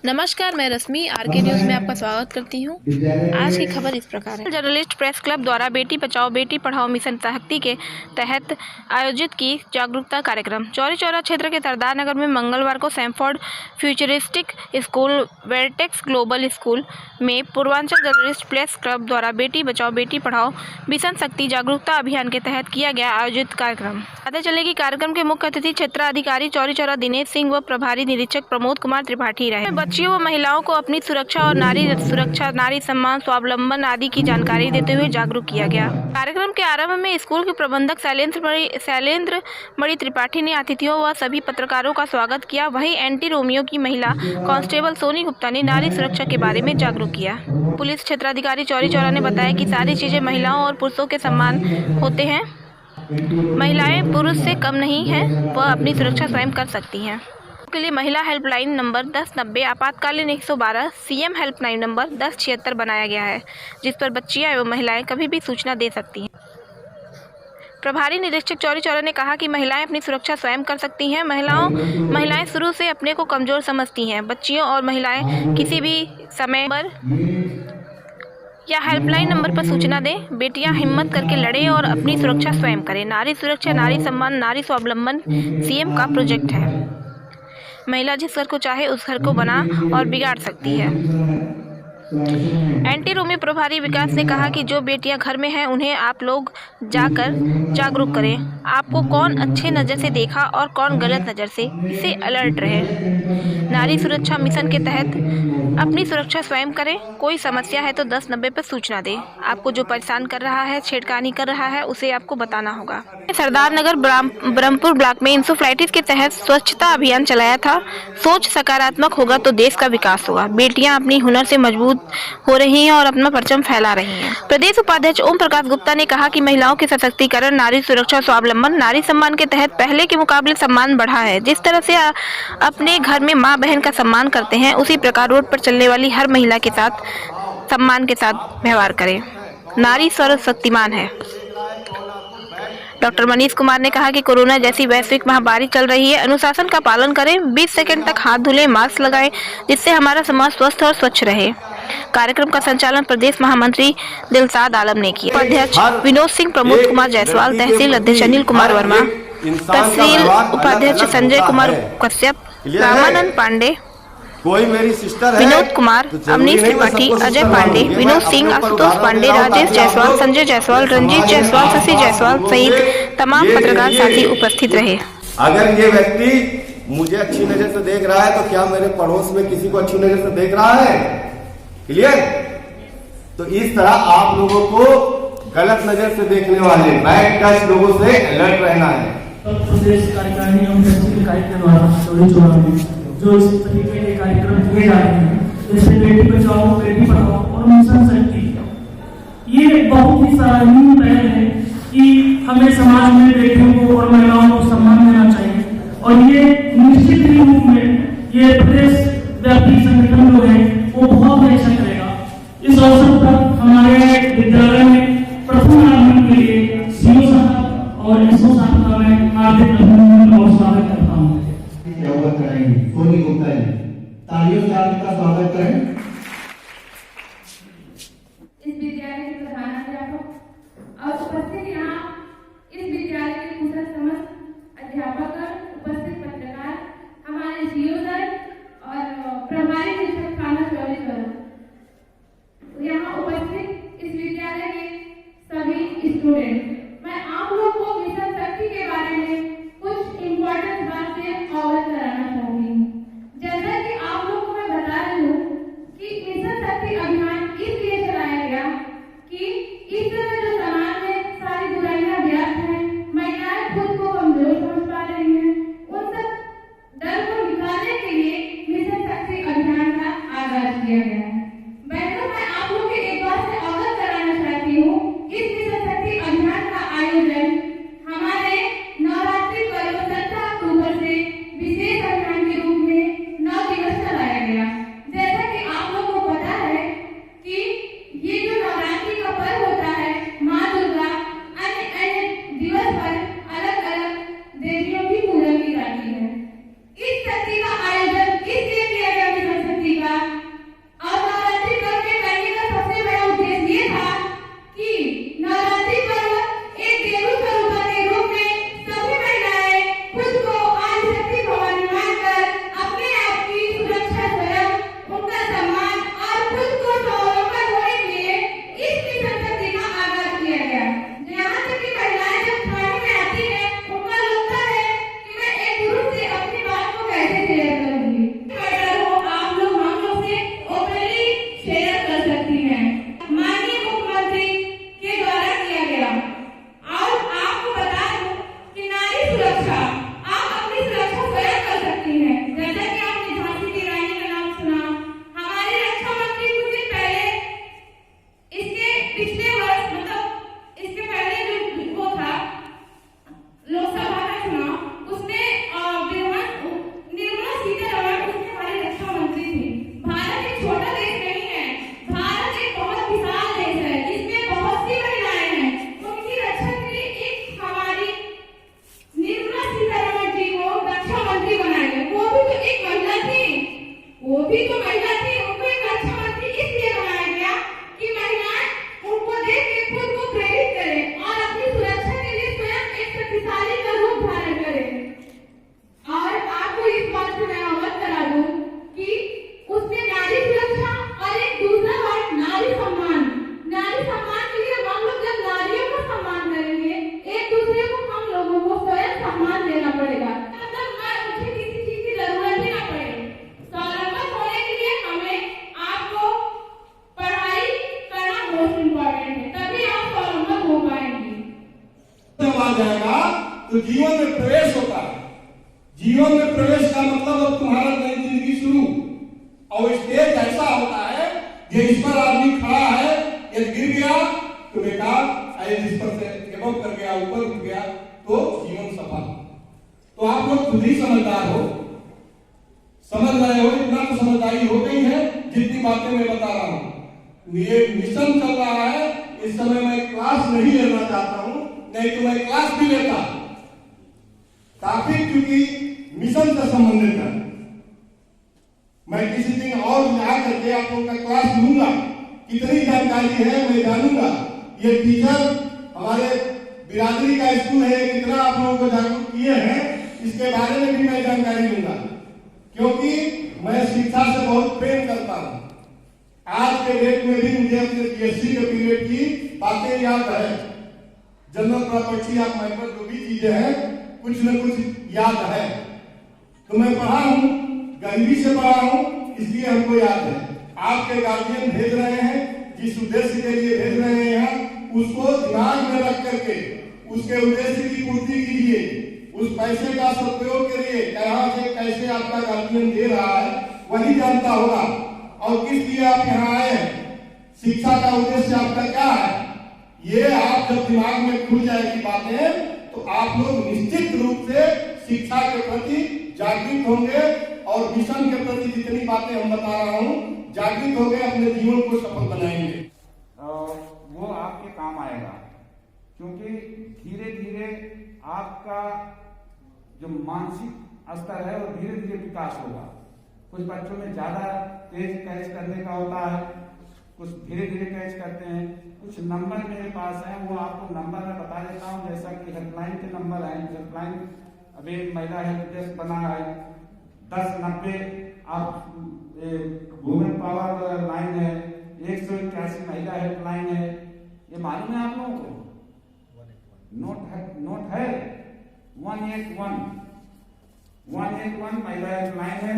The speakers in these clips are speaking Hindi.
नमस्कार, मैं रश्मि आरके न्यूज़ में आपका स्वागत करती हूँ। आज की खबर इस प्रकार है। जर्नलिस्ट प्रेस क्लब द्वारा बेटी बचाओ बेटी पढ़ाओ मिशन शक्ति के तहत आयोजित की जागरूकता कार्यक्रम। चौरी चौरा क्षेत्र के सरदार नगर में मंगलवार को Samford futuristic school vertex global school में पूर्वांचल जर्नलिस्ट प्रेस क्लब द्वारा बेटी बचाओ बेटी पढ़ाओ मिशन शक्ति जागरूकता अभियान के तहत किया गया आयोजित कार्यक्रम। पता चले कि कार्यक्रम के मुख्य अतिथि क्षेत्राधिकारी चौरी चौरा दिनेश सिंह व प्रभारी निरीक्षक प्रमोद कुमार त्रिपाठी रहे। बच्चियों व महिलाओं को अपनी सुरक्षा और नारी सुरक्षा, नारी सम्मान, स्वावलंबन आदि की जानकारी देते हुए जागरूक किया गया। कार्यक्रम के आरंभ में स्कूल के प्रबंधक शैलेंद्र मणि त्रिपाठी ने अतिथियों व सभी पत्रकारों का स्वागत किया। वहीं एंटी रोमियो की महिला कांस्टेबल सोनी गुप्ता ने नारी सुरक्षा के बारे में जागरूक किया। पुलिस क्षेत्राधिकारी चौरी चौरा ने बताया कि सारी चीजें महिलाओं और पुरुषों के समान होते हैं। महिलाएं पुरुष से कम नहीं हैं, वह अपनी सुरक्षा स्वयं कर सकती हैं। के लिए महिला हेल्पलाइन नंबर 1090, आपातकालीन 112, सीएम हेल्पलाइन नंबर 1076 बनाया गया है, जिस पर बच्चियां एवं महिलाएं कभी भी सूचना दे सकती हैं। प्रभारी निरीक्षक चौरी चौरा ने कहा कि महिलाएं अपनी सुरक्षा स्वयं कर सकती हैं। महिलाएं शुरू से अपने को कमजोर समझती हैं। बच्चियों और महिलाएं किसी भी समय पर या हेल्पलाइन नंबर पर सूचना दें। बेटियां हिम्मत करके लड़ें और अपनी सुरक्षा स्वयं करें। नारी सुरक्षा, नारी सम्मान, नारी स्वावलंबन सीएम का प्रोजेक्ट है। महिला जिस घर को चाहे उस घर को बना और बिगाड़ सकती है। एंटी रोमियो प्रभारी विकास ने कहा कि जो बेटियां घर में हैं उन्हें आप लोग जाकर जागरूक करें। आपको कौन अच्छे नज़र से देखा और कौन गलत नज़र से, इससे अलर्ट रहें। नारी सुरक्षा मिशन के तहत अपनी सुरक्षा स्वयं करें। कोई समस्या है तो 1090 पर सूचना दें। आपको जो परेशान कर रहा है, छेड़खानी कर रहा है, उसे आपको बताना होगा। सरदार नगर ब्रह्मपुर ब्लॉक में इंसेफ्लाइटिस के तहत स्वच्छता अभियान चलाया था। सोच सकारात्मक होगा तो देश का विकास होगा। बेटियां अपनी हुनर से मजबूत हो रही हैं और अपना परचम फैला रही हैं। प्रदेश उपाध्यक्ष ओम प्रकाश गुप्ता ने कहा कि महिलाओं के सशक्तिकरण, नारी सुरक्षा, स्वावलंबन, नारी सम्मान के तहत पहले के मुकाबले सम्मान बढ़ा है। जिस तरह से अपने घर में माँ बहन का सम्मान करते हैं, उसी प्रकार रोड पर चलने वाली हर महिला के साथ सम्मान के साथ व्यवहार करें। नारी सर्वशक्तिमान है। डॉक्टर मनीष कुमार ने कहा कि कोरोना जैसी वैश्विक महामारी चल रही है, अनुशासन का पालन करें, 20 सेकंड तक हाथ धुलें, मास्क लगाएं, जिससे हमारा समाज स्वस्थ और स्वच्छ रहे। कार्यक्रम का संचालन प्रदेश महामंत्री दिलशाद आलम ने किया। उपाध्यक्ष विनोद सिंह, प्रमोद कुमार जायसवाल, तहसील अध्यक्ष अनिल कुमार वर्मा, तहसील उपाध्यक्ष संजय कुमार कश्यप, रामानंद पांडे, कोई मेरी सिस्टर है, विनोद कुमार, अमनीश त्रिपाठी, अजय पांडे, विनोद सिंह, आशुतोष पांडे, राजेश जायसवाल, संजय जायसवाल, रंजीत जायसवाल, शशि जायसवाल सहित तमाम पत्रकार साथी उपस्थित रहे। अगर ये व्यक्ति मुझे अच्छी नजर से देख रहा है तो क्या मेरे पड़ोस में किसी को अच्छी नजर से देख रहा है? क्लियर? तो इस तरह आप लोगों को गलत नजर से देखने वाले बैड टच लोगों से अलर्ट रहना है। प्रदेश कार्यकारिणी एवं तहसील इकाई के द्वारा चौरी चौरा में जो इस तरीके के कार्यक्रम किए जा रहे हैं, जैसे बेटी बचाओ बेटी पढ़ाओ और मिशन शक्ति, ये बहुत ही सराहनीय पहल है कि हमें समाज में बेटियों को और महिलाओं को सम्मान देना चाहिए। और ये निश्चित ही रूप में ये प्रदेश व्यापी संगठन जो है वो बहुत अच्छा करेगा। इस अवसर पर हमारे विद्यालय में प्रथम आगमन के लिए सीओ साहब और एसओ साहब का मैं हार्दिक अभिनंदन और स्वागत करता हूँ। सोनी गुप्ता जी, तालियों से आपका स्वागत करें। इस विद्यालय के प्रधानाध्यापक और उपस्थित यहाँ इस विद्यालय के कुशल समस्त अध्यापक, उपस्थित पत्रकार, हमारे सीओ सर और प्रभारी निरीक्षक थाना चौरी चौरा, यहाँ उपस्थित इस विद्यालय के सभी स्टूडेंट, मैं आप लोग को मिशन शक्ति के बारे में कुछ इम्पोर्टेंट बातें अवगत कराना चाहूंगी। जैसा कि आप लोग को मैं बता रही हूँ तो जीवन में प्रवेश होता है। जीवन में प्रवेश का मतलब अब तुम्हारा नई जिंदगी शुरू। और स्टेज ऐसा होता है कि इस पर आदमी खड़ा है, ये गिर गया तो बेकार, इस पर से एवं कर गया, ऊपर उठ गया तो जीवन सफल। तो आप लोग खुद ही समझदार हो, समझ रहे हो, इतना तो समझदारी हो गई है जितनी बातें मैं बता रहा हूं। ये मिशन चल रहा है, इस समय मैं क्लास नहीं लेना चाहता हूं, नहीं तो मैं क्लास भी लेता काफी, क्योंकि मिशन से संबंधित है। मैं किसी दिन और यहाँ करके आप लोगों का क्लास लूंगा, कितनी जानकारी है मैं जानूंगा। ये टीचर हमारे बिरादरी का स्कूल है, कितना आप लोगों को जागरूक किए हैं, इसके बारे में भी मैं जानकारी लूंगा, क्योंकि मैं शिक्षा से बहुत प्रेम करता हूं। आज के डेट में भी मुझे अपने पीएचडी के पीरियड की बातें याद है। जनरल प्रॉपर्टी ऑफ मैटर जो भी चीजें हैं कुछ न कुछ याद है। तो मैं पढ़ा हूं, गरीबी से पढ़ा हूं, इसलिए हमको याद है। आपके गार्जियन भेज रहे हैं, जिस उद्देश्य के लिए भेज रहे हैं यहाँ, उसको दिमाग में रख करके उसके उद्देश्य की पूर्ति कीजिए। उस पैसे का सदुपयोग करिए, कहां से कैसे आपका गार्जियन दे रहा है वही जानता होगा। और किस लिए आप यहाँ आए हैं, शिक्षा का उद्देश्य आपका क्या है, ये आप जब दिमाग में खुल जाएगी बातें तो आप लोग निश्चित रूप से शिक्षा के प्रति जागृत होंगे और मिशन के प्रति जितनी बातें हम बता रहा हूँ जागृत होंगे, अपने जीवन को सफल बनाएंगे। वो आपके काम आएगा, क्योंकि धीरे धीरे आपका जो मानसिक स्तर है वो धीरे धीरे विकास होगा। कुछ बच्चों में ज्यादा तेज कैच करने का होता है, कुछ धीरे धीरे कैच करते हैं। कुछ नंबर मेरे पास हैं, वो आपको नंबर मैं बता देता हूँ। जैसा कि हेल्पलाइन के नंबर हैं, हेल्पलाइन अभी महिला हेल्प डेस्क बना है 1090, आप वुमेन पावर लाइन है 181 महिला हेल्पलाइन है। ये मालूम है आप लोगों को? नोट है 181 महिला हेल्पलाइन है।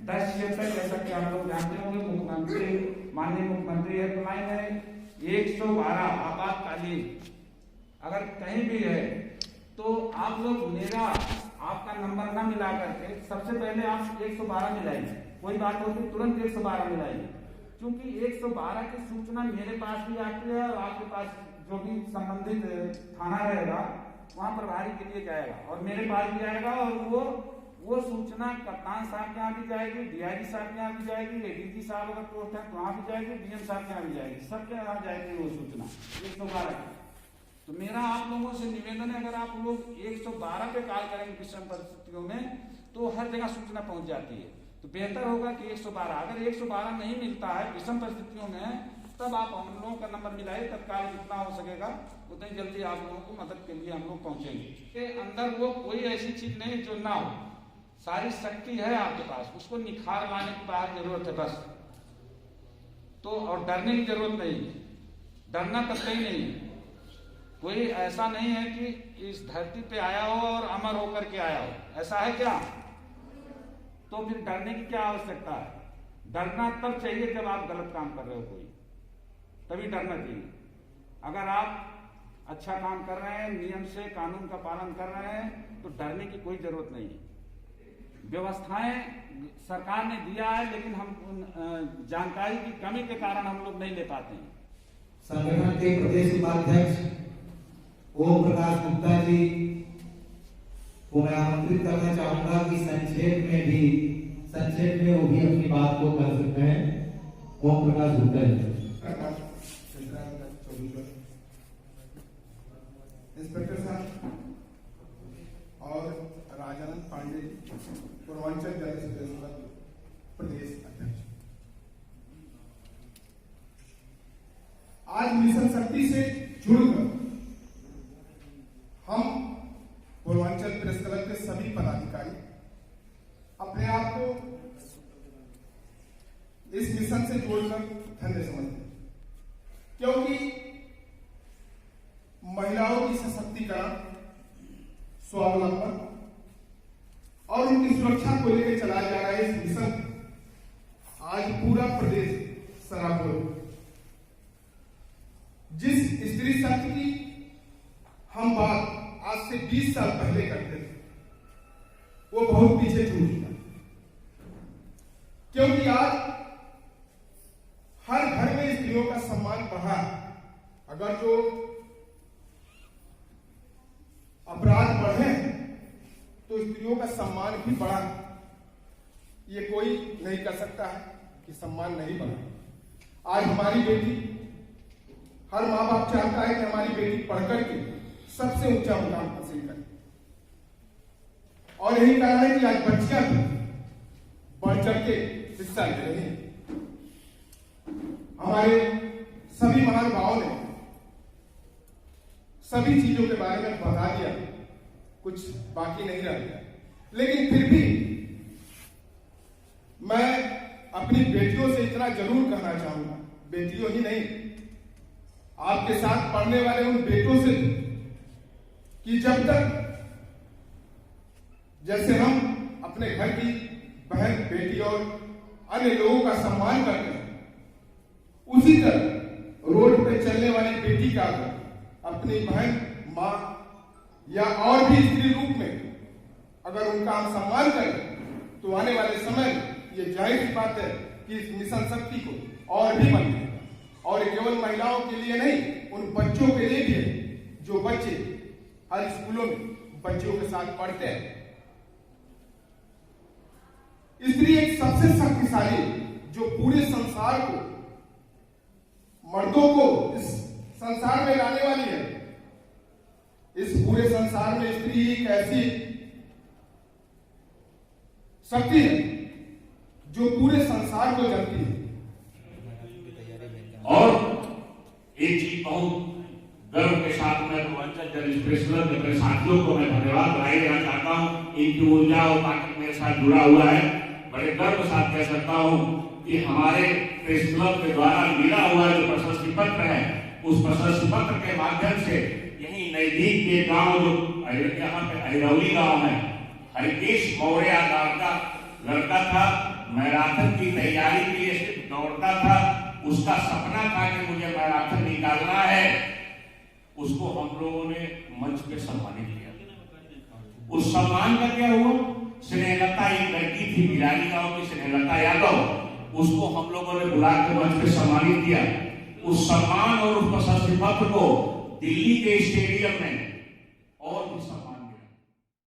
1076 जैसा कि आप लोग जानते होंगे मुख्यमंत्री माननीय मुख्यमंत्री हेल्पलाइन है। 112 आपातकालीन अगर कहीं भी है तो आप लोग मेरा आपका नंबर ना मिला करके सबसे पहले आप 112 मिलाइए। कोई बात होती तुरंत 112 मिलाइए, क्योंकि 112 की सूचना मेरे पास भी आती है और आपके पास जो भी संबंधित थाना रहेगा वहां प्रभारी के लिए जाएगा और मेरे पास भी आएगा। और वो सूचना कप्तान साहब के यहाँ भी जाएगी, डीआईजी साहब के यहाँ भी जाएगी, एडीजी साहब अगर पोस्ट है तो वहां भी जाएगी, डीएम साहब के यहाँ भी जाएगी, सबके यहाँ जाएगी वो सूचना 112 की। तो मेरा आप लोगों से निवेदन है, अगर आप लोग 112 पे कॉल करेंगे विषम परिस्थितियों में तो हर जगह सूचना पहुंच जाती है। तो बेहतर होगा कि 112, अगर 112 नहीं मिलता है विषम परिस्थितियों में, तब आप हम लोगों का नंबर मिलाइए, तत्काल जितना हो सकेगा उतनी जल्दी आप लोगों को मदद के लिए हम लोग पहुंचेंगे। के अंदर वो कोई ऐसी चीज नहीं जो ना हो, सारी शक्ति है आपके पास, उसको निखार लाने की बाहर जरूरत है बस। तो और डरने की जरूरत नहीं, डरना तब कहीं नहीं है। कोई ऐसा नहीं है कि इस धरती पे आया हो और अमर होकर के आया हो, ऐसा है क्या? तो फिर डरने की क्या आवश्यकता है? डरना तब चाहिए जब आप गलत काम कर रहे हो कोई, तभी डरना चाहिए। अगर आप अच्छा काम कर रहे हैं, नियम से कानून का पालन कर रहे हैं, तो डरने की कोई जरूरत नहीं है। व्यवस्थाएं सरकार ने दिया है, लेकिन हम जानकारी की कमी के कारण हम लोग नहीं ले पाते हैं। संगठन के प्रदेश उपाध्यक्ष ओम प्रकाश गुप्ता जी को मैं आमंत्रित करना चाहूंगा कि संक्षेप में वो भी अपनी बात को कर सकते हैं। ओम प्रकाश गुप्ता जी। इंस्पेक्टर साहब और राजानंद पांडे पूर्वांचल जर्नलिस्ट प्रदेश अध्यक्ष, आज मिशन शक्ति से जुड़कर हम पूर्वांचल प्रेस क्लब के सभी पदाधिकारी अपने आप को इस मिशन से जोड़कर धन्य समझते हैं, क्योंकि महिलाओं की सशक्तिकरण, स्वावलंबन और उनकी सुरक्षा को लेकर चलाया जा रहा है इस मिशन आज पूरा प्रदेश सराबोर। जिस स्त्री शक्ति की हम बात आज से 20 साल पहले अगर जो अपराध बढ़े तो स्त्रियों का सम्मान भी बढ़ा। ये कोई नहीं कर सकता है कि सम्मान नहीं बढ़ा। आज हमारी बेटी, हर माँ बाप चाहता है कि हमारी बेटी पढ़कर के सबसे ऊंचा मुकाम हासिल करे, और यही कारण है कि आज बच्चियां भी बढ़ चढ़ के हिस्सा ले रही हैं। हमारे सभी महानुभावों ने सभी चीजों के बारे में बता दिया, कुछ बाकी नहीं रह गया। लेकिन फिर भी मैं अपनी बेटियों से इतना जरूर कहना चाहूंगा, बेटियों ही नहीं, आपके साथ पढ़ने वाले उन बेटों से, कि जब तक जैसे हम अपने घर की बहन, बेटी और अन्य लोगों का सम्मान करते हैं, उसी तरह रोड पे चलने वाली बेटी का अपनी बहन, माँ या और भी स्त्री रूप में अगर उनका हम सम्मान करें तो आने वाले समय ये जाहिर सी बात है कि इस मिशन शक्ति को और भी बन जाएगा। और केवल महिलाओं के लिए नहीं, उन बच्चों के लिए भी है जो बच्चे हर स्कूलों में बच्चों के साथ पढ़ते हैं। स्त्री एक सबसे शक्तिशाली, जो पूरे संसार को, मर्दों को इस संसार में लाने वाली है। इस पूरे संसार में स्त्री एक ऐसी शक्ति है जो पूरे संसार को जानती है। और एक चीज बहुत गर्व के साथ मैं पूर्वांचल जल स्पेशल के मेरे साथियों को मैं धन्यवाद बधाई देना चाहता हूँ। इनकी ऊर्जा और ताकत मेरे साथ जुड़ा हुआ है। बड़े गर्व के साथ कह सकता हूँ कि हमारे प्रेस क्लब के द्वारा मिला हुआ जो प्रशस्ति पत्र है, उस प्रशस्ति पत्र के माध्यम से यही नजदीक के गांव जो यहाँ पे अहिरौली गांव है, हरिकेश मौर्य नाम का लड़का था, मैराथन की तैयारी के लिए सिर्फ दौड़ता था। उसका सपना था कि मुझे मैराथन निकालना है। उसको हम लोगों ने मंच पे सम्मानित किया। उस सम्मान का क्या हुआ? स्नेहलता, एक लड़की थी बिलारी गांव की, स्नेहलता यादव, उसको हम लोगों ने बुला के मंच पे सम्मानित किया। उस सम्मान और उस प्रशस्ति पत्र को दिल्ली के स्टेडियम में